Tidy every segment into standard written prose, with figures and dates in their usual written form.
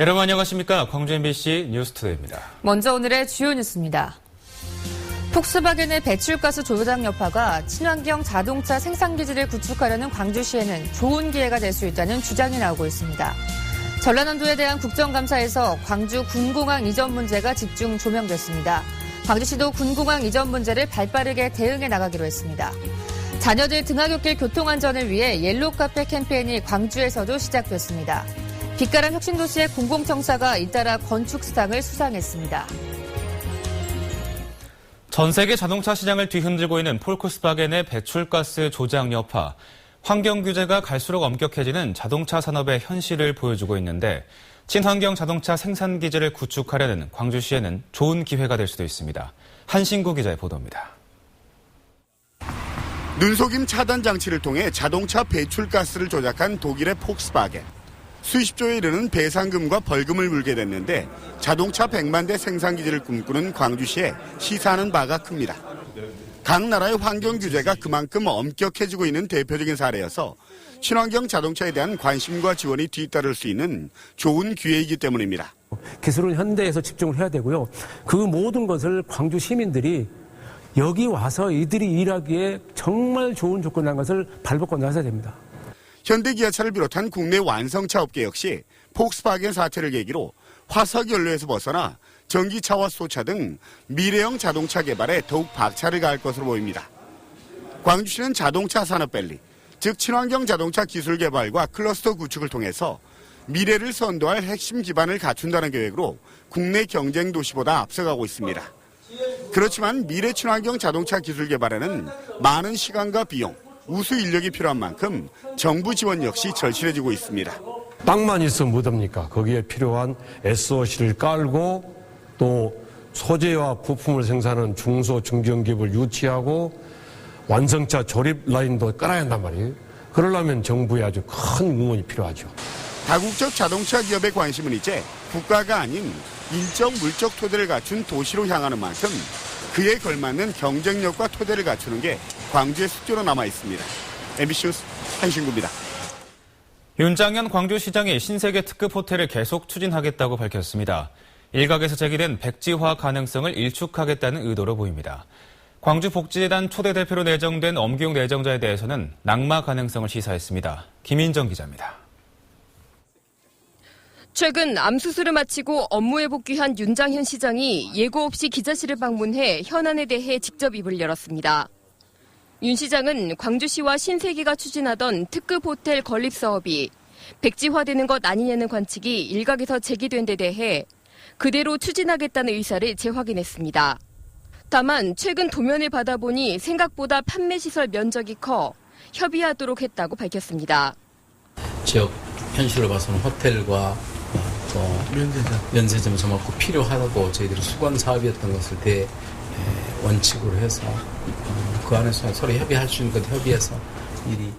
여러분 안녕하십니까? 광주 MBC 뉴스투데이입니다. 먼저 오늘의 주요 뉴스입니다. 폭스바겐의 배출가스 조작 여파가 친환경 자동차 생산기지를 구축하려는 광주시에는 좋은 기회가 될 수 있다는 주장이 나오고 있습니다. 전라남도에 대한 국정감사에서 광주 군공항 이전 문제가 집중 조명됐습니다. 광주시도 군공항 이전 문제를 발빠르게 대응해 나가기로 했습니다. 자녀들 등하굣길 교통안전을 위해 옐로카페 캠페인이 광주에서도 시작됐습니다. 빛가람 혁신도시의 공공청사가 잇따라 건축상을 수상했습니다. 전 세계 자동차 시장을 뒤흔들고 있는 폴크스바겐의 배출가스 조작 여파. 환경 규제가 갈수록 엄격해지는 자동차 산업의 현실을 보여주고 있는데 친환경 자동차 생산 기지를 구축하려는 광주시에는 좋은 기회가 될 수도 있습니다. 한신구 기자의 보도입니다. 눈속임 차단 장치를 통해 자동차 배출가스를 조작한 독일의 폭스바겐. 수십조에 이르는 배상금과 벌금을 물게 됐는데 자동차 100만 대 생산기지를 꿈꾸는 광주시에 시사하는 바가 큽니다. 각 나라의 환경 규제가 그만큼 엄격해지고 있는 대표적인 사례여서 친환경 자동차에 대한 관심과 지원이 뒤따를 수 있는 좋은 기회이기 때문입니다. 기술은 현대에서 집중을 해야 되고요. 그 모든 것을 광주 시민들이 여기 와서 이들이 일하기에 정말 좋은 조건이라는 것을 발벗고 나서야 됩니다. 현대기아차를 비롯한 국내 완성차 업계 역시 폭스바겐 사태를 계기로 화석연료에서 벗어나 전기차와 소차 등 미래형 자동차 개발에 더욱 박차를 가할 것으로 보입니다. 광주시는 자동차 산업밸리, 즉 친환경 자동차 기술 개발과 클러스터 구축을 통해서 미래를 선도할 핵심 기반을 갖춘다는 계획으로 국내 경쟁 도시보다 앞서가고 있습니다. 그렇지만 미래 친환경 자동차 기술 개발에는 많은 시간과 비용, 우수 인력이 필요한 만큼 정부 지원 역시 절실해지고 있습니다. 땅만 있으면 뭐합니까? 거기에 필요한 SOC를 깔고 또 소재와 부품을 생산하는 중소 중견기업을 유치하고 완성차 조립 라인도 깔아야 한단 말이에요. 그러려면 정부의 아주 큰 응원이 필요하죠. 다국적 자동차 기업의 관심은 이제 국가가 아닌 인적 물적 토대를 갖춘 도시로 향하는 만큼 그에 걸맞는 경쟁력과 토대를 갖추는 게 광주의 숙제로 남아 있습니다. MBC 뉴스 한신구입니다. 윤장현 광주시장이 신세계 특급 호텔을 계속 추진하겠다고 밝혔습니다. 일각에서 제기된 백지화 가능성을 일축하겠다는 의도로 보입니다. 광주복지재단 초대 대표로 내정된 엄기용 내정자에 대해서는 낙마 가능성을 시사했습니다. 김인정 기자입니다. 최근 암수술을 마치고 업무에 복귀한 윤장현 시장이 예고 없이 기자실을 방문해 현안에 대해 직접 입을 열었습니다. 윤 시장은 광주시와 신세계가 추진하던 특급 호텔 건립 사업이 백지화되는 것 아니냐는 관측이 일각에서 제기된 데 대해 그대로 추진하겠다는 의사를 재확인했습니다. 다만 최근 도면을 받아보니 생각보다 판매시설 면적이 커 협의하도록 했다고 밝혔습니다. 지역 현실을 봐서는 호텔과 또 면세점 좀 없고 필요하다고 저희들이 수건 사업이었던 것을 원칙으로 해서 그 안에서 서로 협의할 수 있는 것 협의해서 일이.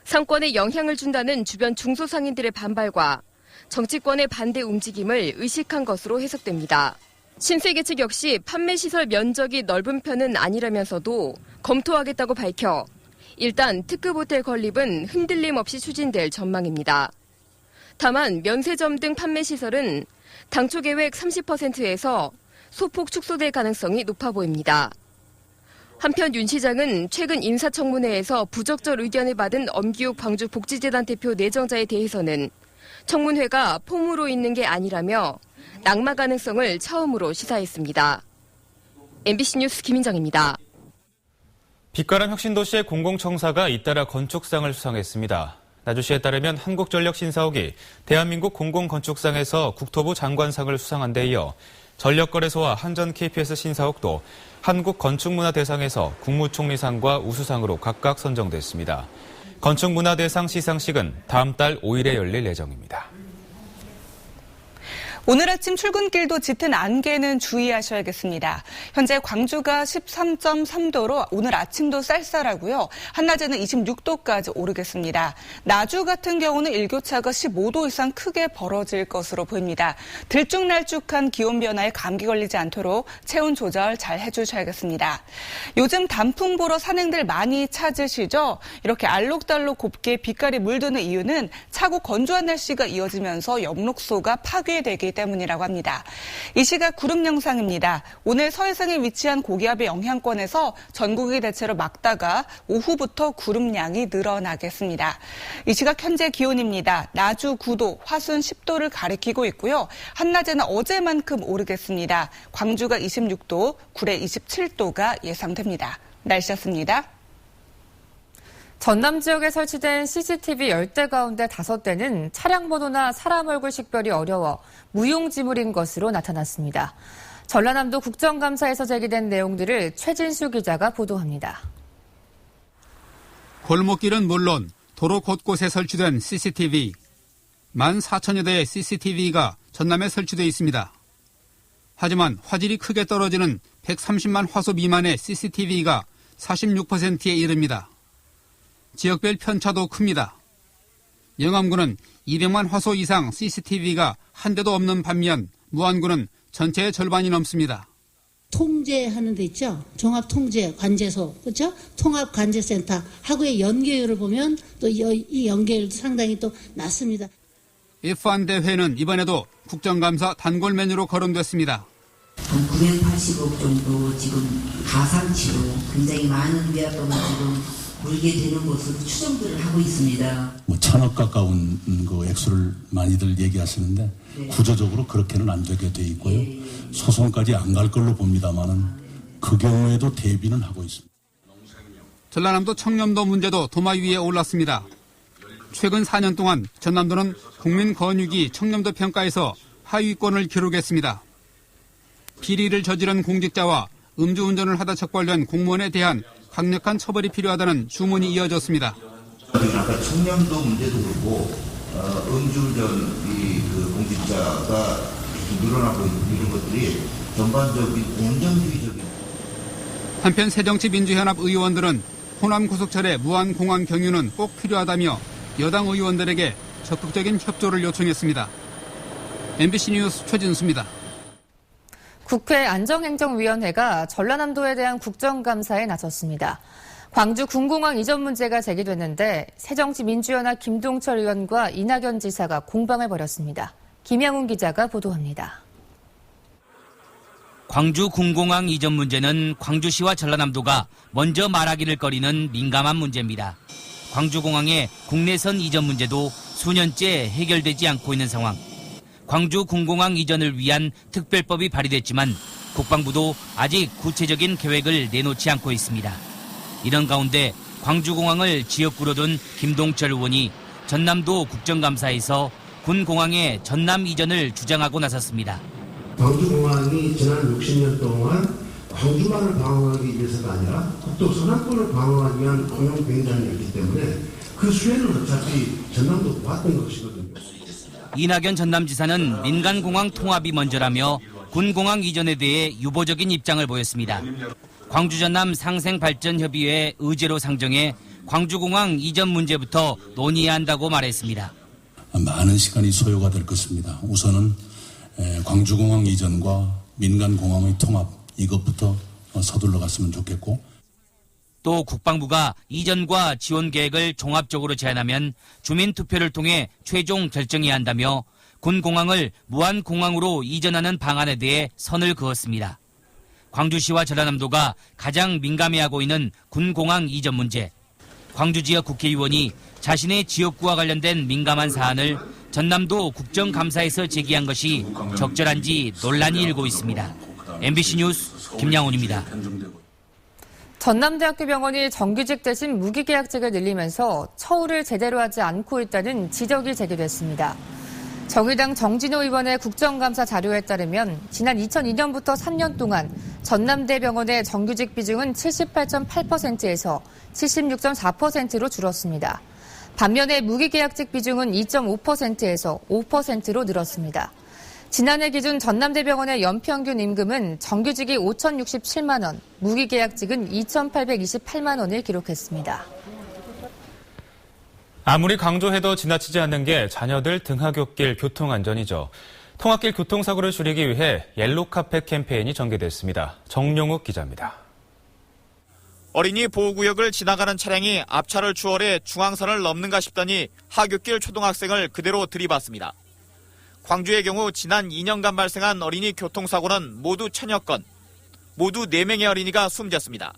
상권에 영향을 준다는 주변 중소상인들의 반발과 정치권의 반대 움직임을 의식한 것으로 해석됩니다. 신세계 측 역시 판매시설 면적이 넓은 편은 아니라면서도 검토하겠다고 밝혀 일단 특급 호텔 건립은 흔들림 없이 추진될 전망입니다. 다만 면세점 등 판매시설은 당초 계획 30%에서 소폭 축소될 가능성이 높아 보입니다. 한편 윤 시장은 최근 인사청문회에서 부적절 의견을 받은 엄기욱 광주복지재단 대표 내정자에 대해서는 청문회가 폼으로 있는 게 아니라며 낙마 가능성을 처음으로 시사했습니다. MBC 뉴스 김인정입니다. 빛가람 혁신도시의 공공청사가 잇따라 건축상을 수상했습니다. 나주시에 따르면 한국전력 신사옥이 대한민국 공공건축상에서 국토부 장관상을 수상한 데 이어 전력거래소와 한전 KPS 신사옥도 한국건축문화대상에서 국무총리상과 우수상으로 각각 선정됐습니다. 건축문화대상 시상식은 다음 달 5일에 열릴 예정입니다. 오늘 아침 출근길도 짙은 안개는 주의하셔야겠습니다. 현재 광주가 13.3도로 오늘 아침도 쌀쌀하고요. 한낮에는 26도까지 오르겠습니다. 나주 같은 경우는 일교차가 15도 이상 크게 벌어질 것으로 보입니다. 들쭉날쭉한 기온 변화에 감기 걸리지 않도록 체온 조절 잘 해주셔야겠습니다. 요즘 단풍 보러 산행들 많이 찾으시죠? 이렇게 알록달록 곱게 빛깔이 물드는 이유는 차고 건조한 날씨가 이어지면서 엽록소가 파괴되기 때문이라고 합니다. 이 시각 구름 영상입니다. 오늘 서해상에 위치한 고기압의 영향권에서 전국이 대체로 맑다가 오후부터 구름량이 늘어나겠습니다. 이 시각 현재 기온입니다. 나주 9도, 화순 10도를 가리키고 있고요. 한낮에는 어제만큼 오르겠습니다. 광주가 26도, 구례 27도가 예상됩니다. 날씨였습니다. 전남 지역에 설치된 CCTV 10대 가운데 5대는 차량 번호나 사람 얼굴 식별이 어려워 무용지물인 것으로 나타났습니다. 전라남도 국정감사에서 제기된 내용들을 최진수 기자가 보도합니다. 골목길은 물론 도로 곳곳에 설치된 CCTV. 14,000여 대의 CCTV가 전남에 설치되어 있습니다. 하지만 화질이 크게 떨어지는 130만 화소 미만의 CCTV가 46%에 이릅니다. 지역별 편차도 큽니다. 영암구는 200만 화소 이상 CCTV가 한 대도 없는 반면 무안구는 전체의 절반이 넘습니다. 통제하는 데 있죠. 종합통제관제소, 그렇죠? 통합관제센터 하고의 연계율을 보면 또 이 연계율도 상당히 또 낮습니다. F1 대회는 이번에도 국정감사 단골 메뉴로 거론됐습니다. 한 980억 정도 지금 가상치로 굉장히 많은 위약금을 지금 물게 되는 것으로 추정들을 하고 있습니다. 1,000억 가까운 그 액수를 많이들 얘기하시는데 네. 구조적으로 그렇게는 안 되게 돼 있고요. 소송까지 안 갈 걸로 봅니다만은 그 경우에도 대비는 하고 있습니다. 전라남도 청렴도 문제도 도마 위에 올랐습니다. 최근 4년 동안 전남도는 국민권익위 청렴도 평가에서 하위권을 기록했습니다. 비리를 저지른 공직자와 음주운전을 하다 적발된 공무원에 대한 강력한 처벌이 필요하다는 주문이 이어졌습니다. 아까 청렴도 문제도 그렇고 음주운전 그 공직자가 늘어나고 있는 이런 것들이 전반적인 공정주의적인. 한편 새정치민주연합 의원들은 호남 고속철의 무안공항 경유는 꼭 필요하다며 여당 의원들에게 적극적인 협조를 요청했습니다. MBC 뉴스 최진수입니다. 국회 안전행정위원회가 전라남도에 대한 국정감사에 나섰습니다. 광주 군공항 이전 문제가 제기됐는데 새정치민주연합 김동철 의원과 이낙연 지사가 공방을 벌였습니다. 김양훈 기자가 보도합니다. 광주 군공항 이전 문제는 광주시와 전라남도가 먼저 말하기를 꺼리는 민감한 문제입니다. 광주공항의 국내선 이전 문제도 수년째 해결되지 않고 있는 상황. 광주 군공항 이전을 위한 특별법이 발의됐지만 국방부도 아직 구체적인 계획을 내놓지 않고 있습니다. 이런 가운데 광주공항을 지역구로 둔 김동철 의원이 전남도 국정감사에서 군공항의 전남 이전을 주장하고 나섰습니다. 광주공항이 지난 60년 동안 광주만을 방어하기 위해서가 아니라 국도 서남권을 방어하기 위한 공영 비행장이었기 때문에 그 수혜는 어차피 전남도 봤던 것이거든요. 이낙연 전남지사는 민간공항 통합이 먼저라며 군공항 이전에 대해 유보적인 입장을 보였습니다. 광주 전남 상생발전협의회 의제로 상정해 광주공항 이전 문제부터 논의해야 한다고 말했습니다. 많은 시간이 소요가 될 것입니다. 우선은 광주공항 이전과 민간공항의 통합 이것부터 서둘러 갔으면 좋겠고, 또 국방부가 이전과 지원 계획을 종합적으로 제안하면 주민투표를 통해 최종 결정해야 한다며 군공항을 무안공항으로 이전하는 방안에 대해 선을 그었습니다. 광주시와 전라남도가 가장 민감해하고 있는 군공항 이전 문제. 광주 지역 국회의원이 자신의 지역구와 관련된 민감한 사안을 전남도 국정감사에서 제기한 것이 적절한지 논란이 일고 있습니다. MBC 뉴스 김양훈입니다. 전남대학교 병원이 정규직 대신 무기계약직을 늘리면서 처우를 제대로 하지 않고 있다는 지적이 제기됐습니다. 정의당 정진호 의원의 국정감사 자료에 따르면 지난 2002년부터 3년 동안 전남대병원의 정규직 비중은 78.8%에서 76.4%로 줄었습니다. 반면에 무기계약직 비중은 2.5%에서 5%로 늘었습니다. 지난해 기준 전남대병원의 연평균 임금은 정규직이 5,067만 원, 무기계약직은 2,828만 원을 기록했습니다. 아무리 강조해도 지나치지 않는 게 자녀들 등하굣길 교통안전이죠. 통학길 교통사고를 줄이기 위해 옐로카펫 캠페인이 전개됐습니다. 정용욱 기자입니다. 어린이 보호구역을 지나가는 차량이 앞차를 추월해 중앙선을 넘는가 싶더니 하굣길 초등학생을 그대로 들이받습니다. 광주의 경우 지난 2년간 발생한 어린이 교통사고는 모두 1000여 건, 모두 4명의 어린이가 숨졌습니다.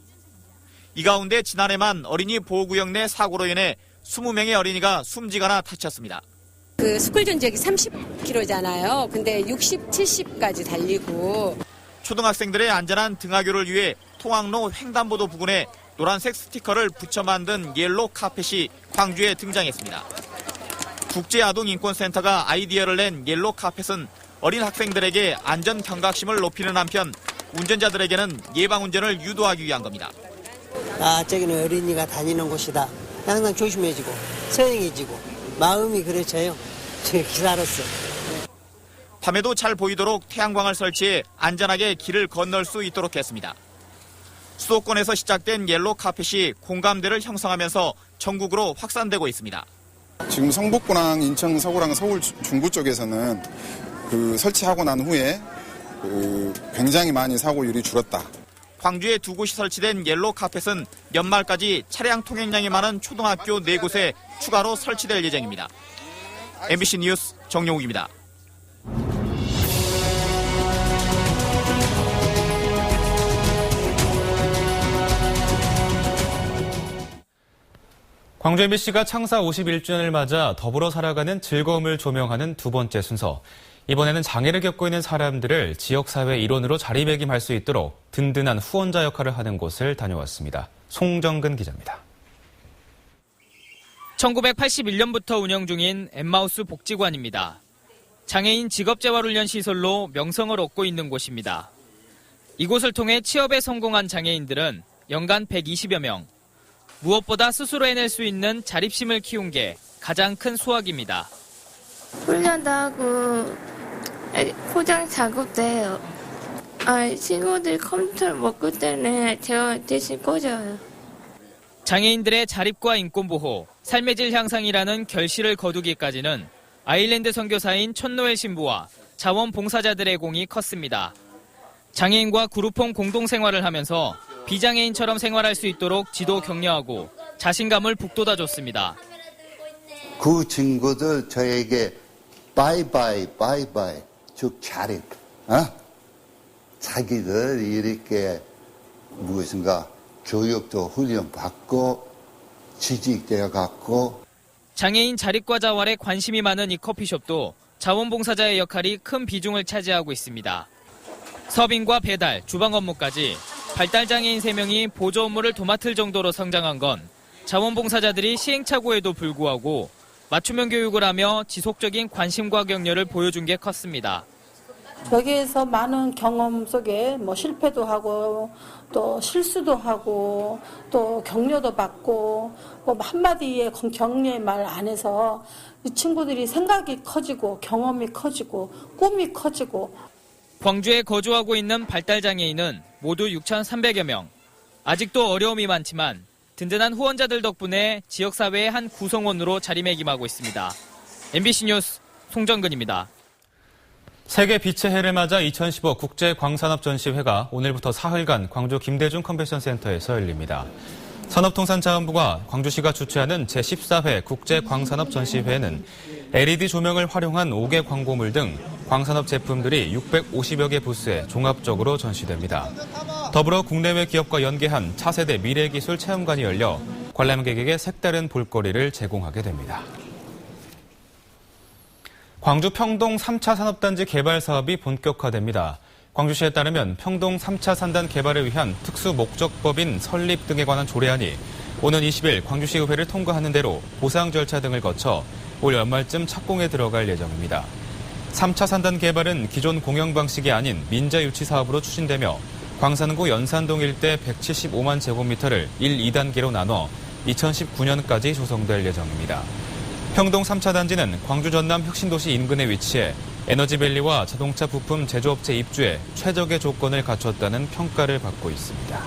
이 가운데 지난해만 어린이 보호구역 내 사고로 인해 20명의 어린이가 숨지거나 다쳤습니다. 그 스쿨 전적이 30km잖아요. 근데 60, 70까지 달리고. 초등학생들의 안전한 등하교를 위해 통학로 횡단보도 부근에 노란색 스티커를 붙여 만든 옐로 카펫이 광주에 등장했습니다. 국제아동인권센터가 아이디어를 낸 옐로 카펫은 어린 학생들에게 안전 경각심을 높이는 한편 운전자들에게는 예방운전을 유도하기 위한 겁니다. 저기는 어린이가 다니는 곳이다. 항상 조심해지고 서행해지고 마음이 그래져요. 제 기사로서. 밤에도 잘 보이도록 태양광을 설치해 안전하게 길을 건널 수 있도록 했습니다. 수도권에서 시작된 옐로 카펫이 공감대를 형성하면서 전국으로 확산되고 있습니다. 지금 성북구랑 인천 서구랑 서울 중구 쪽에서는 설치하고 난 후에 굉장히 많이 사고율이 줄었다. 광주에 2곳이 설치된 옐로 카펫은 연말까지 차량 통행량이 많은 초등학교 4곳에 추가로 설치될 예정입니다. MBC 뉴스 정용욱입니다. 광주 MBC가 창사 51주년을 맞아 더불어 살아가는 즐거움을 조명하는 두 번째 순서. 이번에는 장애를 겪고 있는 사람들을 지역사회 일원으로 자리매김할 수 있도록 든든한 후원자 역할을 하는 곳을 다녀왔습니다. 송정근 기자입니다. 1981년부터 운영 중인 엠마우스 복지관입니다. 장애인 직업재활훈련 시설로 명성을 얻고 있는 곳입니다. 이곳을 통해 취업에 성공한 장애인들은 연간 120여 명. 무엇보다 스스로 해낼 수 있는 자립심을 키운 게 가장 큰 수확입니다. 훈련도 하고 포장 작업도 해요. 친구들 컴퓨터를 먹고 때문에 제가 대신 꽂아요. 장애인들의 자립과 인권보호, 삶의 질 향상이라는 결실을 거두기까지는 아일랜드 선교사인 촌노엘 신부와 자원봉사자들의 공이 컸습니다. 장애인과 그룹홈 공동생활을 하면서 비장애인처럼 생활할 수 있도록 지도 격려하고 자신감을 북돋아줬습니다. 그 친구들 저에게 바이바이 즉 자립, 자기들 이렇게 무엇인가 교육도 훈련받고 취직되어 갖고. 장애인 자립과 자활에 관심이 많은 이 커피숍도 자원봉사자의 역할이 큰 비중을 차지하고 있습니다. 서빙과 배달, 주방 업무까지 발달장애인 3명이 보조 업무를 도맡을 정도로 성장한 건 자원봉사자들이 시행착오에도 불구하고 맞춤형 교육을 하며 지속적인 관심과 격려를 보여준 게 컸습니다. 여기에서 많은 경험 속에 실패도 하고 또 실수도 하고 또 격려도 받고 한마디의 격려의 말 안에서 이 친구들이 생각이 커지고 경험이 커지고 꿈이 커지고. 광주에 거주하고 있는 발달장애인은 모두 6,300여 명. 아직도 어려움이 많지만 든든한 후원자들 덕분에 지역사회의 한 구성원으로 자리매김하고 있습니다. MBC 뉴스 송정근입니다. 세계 빛의 해를 맞아 2015 국제광산업전시회가 오늘부터 사흘간 광주 김대중 컨벤션센터에서 열립니다. 산업통상자원부가 광주시가 주최하는 제14회 국제광산업전시회에는 LED 조명을 활용한 5개 광고물 등 광산업 제품들이 650여 개 부스에 종합적으로 전시됩니다. 더불어 국내외 기업과 연계한 차세대 미래기술 체험관이 열려 관람객에게 색다른 볼거리를 제공하게 됩니다. 광주 평동 3차 산업단지 개발 사업이 본격화됩니다. 광주시에 따르면 평동 3차 산단 개발을 위한 특수 목적법인 설립 등에 관한 조례안이 오는 20일 광주시 의회를 통과하는 대로 보상 절차 등을 거쳐 올 연말쯤 착공에 들어갈 예정입니다. 3차 산단 개발은 기존 공영 방식이 아닌 민자 유치 사업으로 추진되며 광산구 연산동 일대 175만 제곱미터를 1, 2단계로 나눠 2019년까지 조성될 예정입니다. 평동 3차 단지는 광주 전남 혁신도시 인근에 위치해 에너지밸리와 자동차 부품 제조업체 입주에 최적의 조건을 갖췄다는 평가를 받고 있습니다.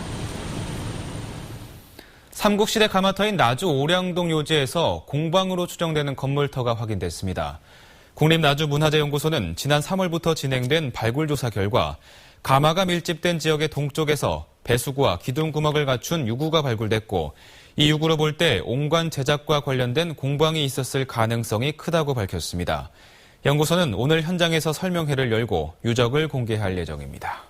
삼국시대 가마터인 나주 오량동 요지에서 공방으로 추정되는 건물터가 확인됐습니다. 국립나주문화재연구소는 지난 3월부터 진행된 발굴조사 결과 가마가 밀집된 지역의 동쪽에서 배수구와 기둥구멍을 갖춘 유구가 발굴됐고 이 유구로 볼 때 옹관 제작과 관련된 공방이 있었을 가능성이 크다고 밝혔습니다. 연구소는 오늘 현장에서 설명회를 열고 유적을 공개할 예정입니다.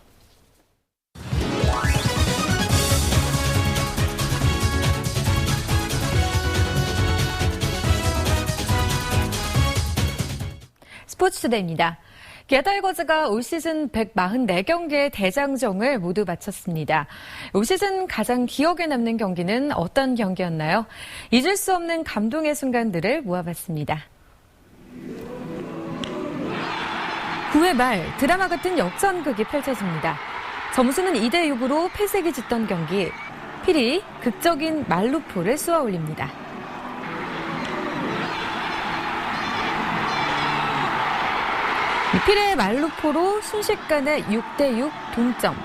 스포츠투데이입니다. 게달거즈가 올 시즌 144경기의 대장정을 모두 마쳤습니다. 올 시즌 가장 기억에 남는 경기는 어떤 경기였나요? 잊을 수 없는 감동의 순간들을 모아봤습니다. 9회 말 드라마 같은 역전극이 펼쳐집니다. 점수는 2대6으로 패색이 짙던 경기. 필이 극적인 말루포를 쏘아 올립니다. 필의 말루포로 순식간에 6대6 동점.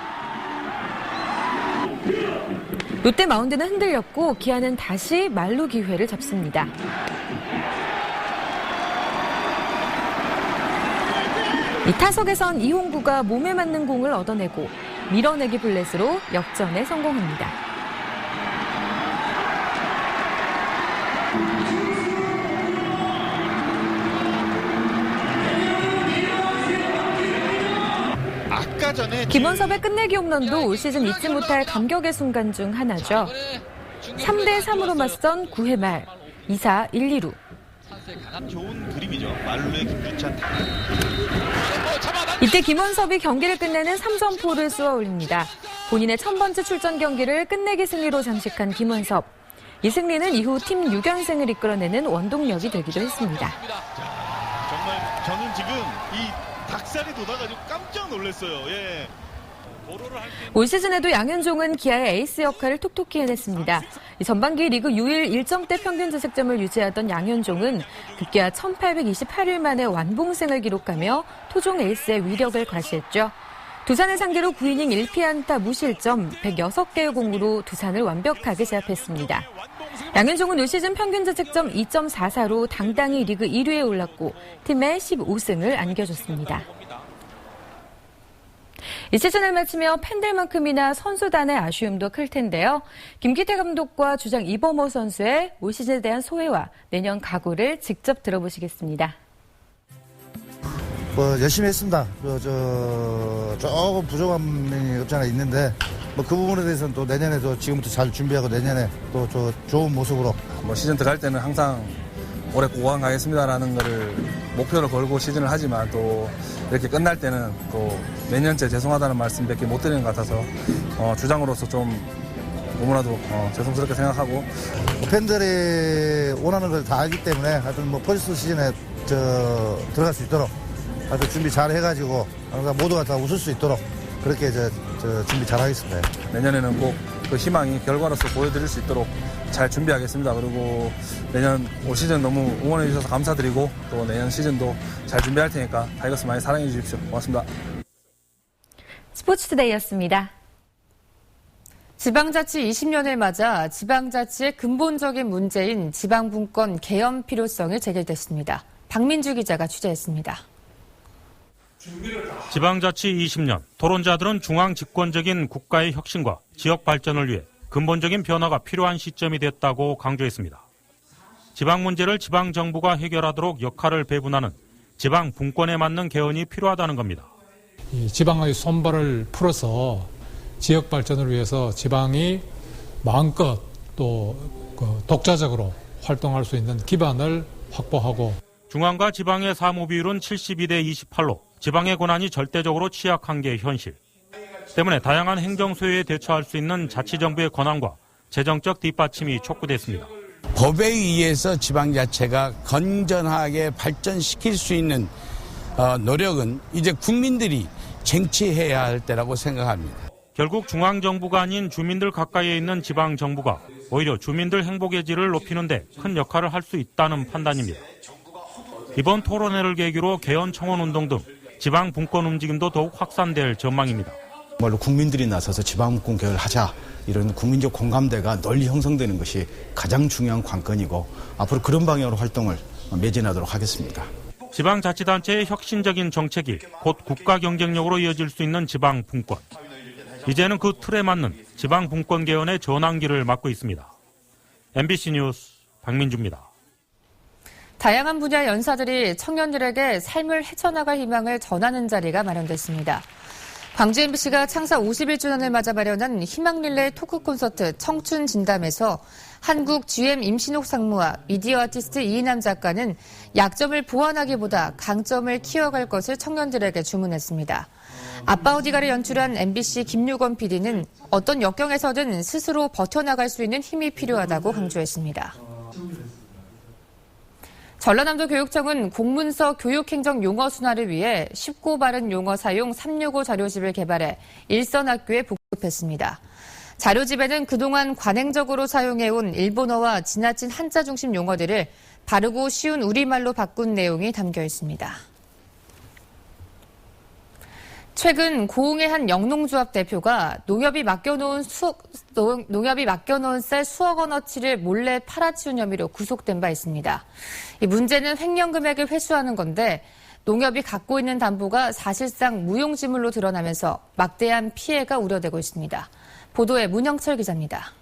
롯데 마운드는 흔들렸고 기아는 다시 말루 기회를 잡습니다. 이 타석에선 이홍구가 몸에 맞는 공을 얻어내고 밀어내기 블렛으로 역전에 성공합니다. 김원섭의 끝내기 홈런도 올 시즌 잊지 못할 감격의 순간 중 하나죠. 3대3으로 맞선 9회 말 2사 1, 2루. 가장 좋은 그림이죠. 말루의 김주찬. 이때 김원섭이 경기를 끝내는 3점포를 쏘아 올립니다. 본인의 1000번째 출전 경기를 끝내기 승리로 장식한 김원섭. 이 승리는 이후 팀 6연승을 이끌어내는 원동력이 되기도 했습니다. 자, 정말 저는 지금 이 닭살이 돋아가지고 깜짝 놀랐어요. 예. 올 시즌에도 양현종은 기아의 에이스 역할을 톡톡히 해냈습니다. 전반기 리그 6일 일정대 평균 자책점을 유지하던 양현종은 급기야 1828일 만에 완봉승을 기록하며 토종 에이스의 위력을 과시했죠. 두산을 상대로 9이닝 1피안타 무실점 106개의 공으로 두산을 완벽하게 제압했습니다. 양현종은 올 시즌 평균 자책점 2.44로 당당히 리그 1위에 올랐고 팀의 15승을 안겨줬습니다. 이 시즌을 마치며 팬들만큼이나 선수단의 아쉬움도 클 텐데요. 김기태 감독과 주장 이범호 선수의 올 시즌에 대한 소회와 내년 각오를 직접 들어보시겠습니다. 열심히 했습니다. 조금 부족한 면이 없지 않아 있는데 그 부분에 대해서는 또 내년에도 지금부터 잘 준비하고 내년에 또 좋은 모습으로 시즌 들어갈 때는 항상 올해 9강 가겠습니다라는 거를 목표를 걸고 시즌을 하지만 또 이렇게 끝날 때는 또 몇 년째 죄송하다는 말씀밖에 못 드리는 것 같아서 주장으로서 좀 너무나도 죄송스럽게 생각하고 팬들이 원하는 걸 다 알기 때문에 하여튼 포스트 시즌에 들어갈 수 있도록 하여튼 준비 잘 해가지고 항상 모두가 다 웃을 수 있도록 그렇게 준비 잘 하겠습니다. 내년에는 꼭 그 희망이 결과로서 보여드릴 수 있도록 잘 준비하겠습니다. 그리고 내년 올 시즌 너무 응원해 주셔서 감사드리고 또 내년 시즌도 잘 준비할 테니까 타이거스 많이 사랑해 주십시오. 고맙습니다. 스포츠투데이였습니다. 지방자치 20년을 맞아 지방자치의 근본적인 문제인 지방분권 개헌 필요성을 제기됐습니다. 박민주 기자가 취재했습니다. 지방자치 20년, 토론자들은 중앙 집권적인 국가의 혁신과 지역 발전을 위해 근본적인 변화가 필요한 시점이 됐다고 강조했습니다. 지방 문제를 지방정부가 해결하도록 역할을 배분하는 지방 분권에 맞는 개헌이 필요하다는 겁니다. 이 지방의 손발을 풀어서 지역 발전을 위해서 지방이 마음껏 또 독자적으로 활동할 수 있는 기반을 확보하고 중앙과 지방의 사무 비율은 72대 28로 지방의 권한이 절대적으로 취약한 게 현실. 때문에 다양한 행정 소요에 대처할 수 있는 자치정부의 권한과 재정적 뒷받침이 촉구됐습니다. 법에 의해서 지방자치가 건전하게 발전시킬 수 있는 노력은 이제 국민들이 쟁취해야 할 때라고 생각합니다. 결국 중앙정부가 아닌 주민들 가까이에 있는 지방정부가 오히려 주민들 행복의 질을 높이는 데 큰 역할을 할 수 있다는 판단입니다. 이번 토론회를 계기로 개헌 청원 운동 등 지방 분권 움직임도 더욱 확산될 전망입니다. 정말로 국민들이 나서서 지방분권 개혁을 하자, 이런 국민적 공감대가 널리 형성되는 것이 가장 중요한 관건이고 앞으로 그런 방향으로 활동을 매진하도록 하겠습니다. 지방자치단체의 혁신적인 정책이 곧 국가 경쟁력으로 이어질 수 있는 지방분권. 이제는 그 틀에 맞는 지방분권 개헌의 전환기를 맞고 있습니다. MBC 뉴스 박민주입니다. 다양한 분야 연사들이 청년들에게 삶을 헤쳐나갈 희망을 전하는 자리가 마련됐습니다. 광주 MBC가 창사 51주년을 맞아 마련한 희망릴레이 토크 콘서트 청춘진담에서 한국 GM 임신옥 상무와 미디어 아티스트 이인남 작가는 약점을 보완하기보다 강점을 키워갈 것을 청년들에게 주문했습니다. 아빠 어디가를 연출한 MBC 김유건 PD는 어떤 역경에서든 스스로 버텨나갈 수 있는 힘이 필요하다고 강조했습니다. 전라남도 교육청은 공문서 교육행정 용어 순화를 위해 쉽고 바른 용어 사용 365 자료집을 개발해 일선학교에 복급했습니다. 자료집에는 그동안 관행적으로 사용해온 일본어와 지나친 한자 중심 용어들을 바르고 쉬운 우리말로 바꾼 내용이 담겨 있습니다. 최근 고흥의 한 영농조합 대표가 농협이 맡겨놓은 쌀 수억 원어치를 몰래 팔아치운 혐의로 구속된 바 있습니다. 이 문제는 횡령 금액을 회수하는 건데 농협이 갖고 있는 담보가 사실상 무용지물로 드러나면서 막대한 피해가 우려되고 있습니다. 보도에 문영철 기자입니다.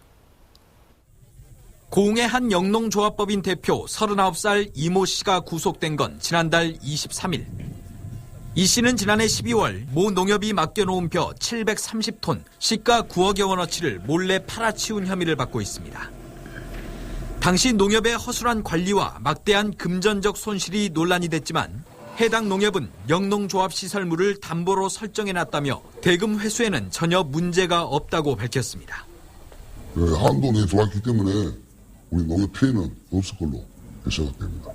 고흥의 한 영농조합법인 대표 39살 이모 씨가 구속된 건 지난달 23일. 이 씨는 지난해 12월 모 농협이 맡겨놓은 벼 730톤, 시가 9억여 원어치를 몰래 팔아치운 혐의를 받고 있습니다. 당시 농협의 허술한 관리와 막대한 금전적 손실이 논란이 됐지만 해당 농협은 영농조합 시설물을 담보로 설정해놨다며 대금 회수에는 전혀 문제가 없다고 밝혔습니다. 한도 내에 들어왔기 때문에 우리 농협 피해는 없을 걸로 생각됩니다.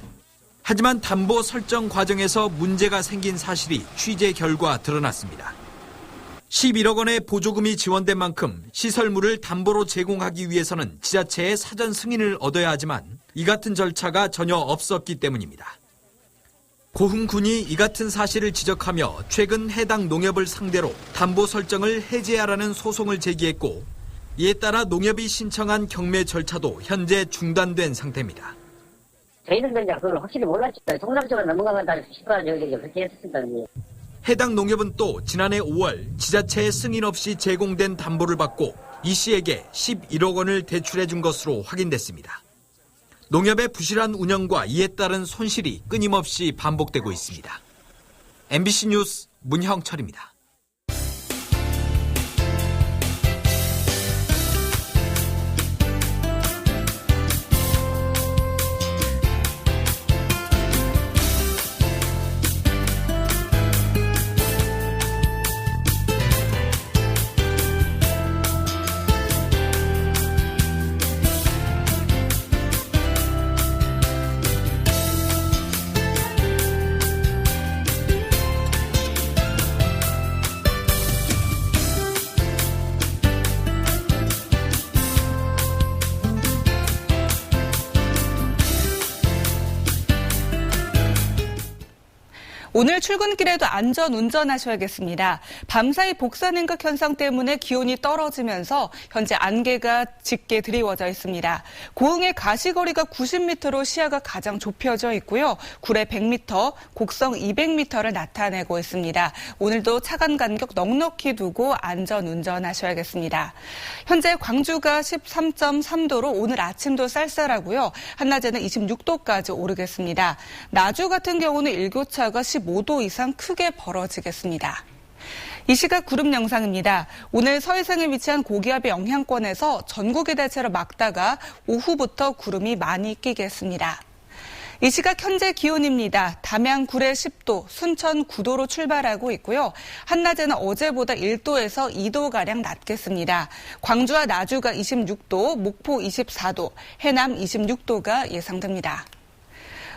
하지만 담보 설정 과정에서 문제가 생긴 사실이 취재 결과 드러났습니다. 11억 원의 보조금이 지원된 만큼 시설물을 담보로 제공하기 위해서는 지자체의 사전 승인을 얻어야 하지만 이 같은 절차가 전혀 없었기 때문입니다. 고흥군이 이 같은 사실을 지적하며 최근 해당 농협을 상대로 담보 설정을 해제하라는 소송을 제기했고 이에 따라 농협이 신청한 경매 절차도 현재 중단된 상태입니다. 저희들도 이제 그걸 확실히 몰랐죠. 통상적으로 넘어가다 싶어서 그렇게 했습니다. 해당 농협은 또 지난해 5월 지자체의 승인 없이 제공된 담보를 받고 이 씨에게 11억 원을 대출해 준 것으로 확인됐습니다. 농협의 부실한 운영과 이에 따른 손실이 끊임없이 반복되고 있습니다. MBC 뉴스 문형철입니다. 오늘 출근길에도 안전 운전하셔야겠습니다. 밤사이 복사냉각 현상 때문에 기온이 떨어지면서 현재 안개가 짙게 드리워져 있습니다. 고흥의 가시거리가 90m로 시야가 가장 좁혀져 있고요. 구례 100m, 곡성 200m를 나타내고 있습니다. 오늘도 차간 간격 넉넉히 두고 안전 운전하셔야겠습니다. 현재 광주가 13.3도로 오늘 아침도 쌀쌀하고요. 한낮에는 26도까지 오르겠습니다. 나주 같은 경우는 일교차가 15도 이상 크게 벌어지겠습니다. 이 시각 구름 영상입니다. 오늘 서해상에 위치한 고기압의 영향권에서 전국이 대체로 맑다가 오후부터 구름이 많이 끼겠습니다. 이 시각 현재 기온입니다. 담양 구례 10도, 순천 9도로 출발하고 있고요. 한낮에는 어제보다 1도에서 2도가량 낮겠습니다. 광주와 나주가 26도, 목포 24도, 해남 26도가 예상됩니다.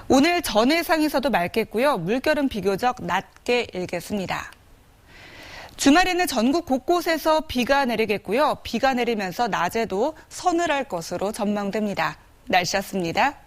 오늘 전해상에서도 맑겠고요. 물결은 비교적 낮게 일겠습니다. 주말에는 전국 곳곳에서 비가 내리겠고요. 비가 내리면서 낮에도 서늘할 것으로 전망됩니다. 날씨였습니다.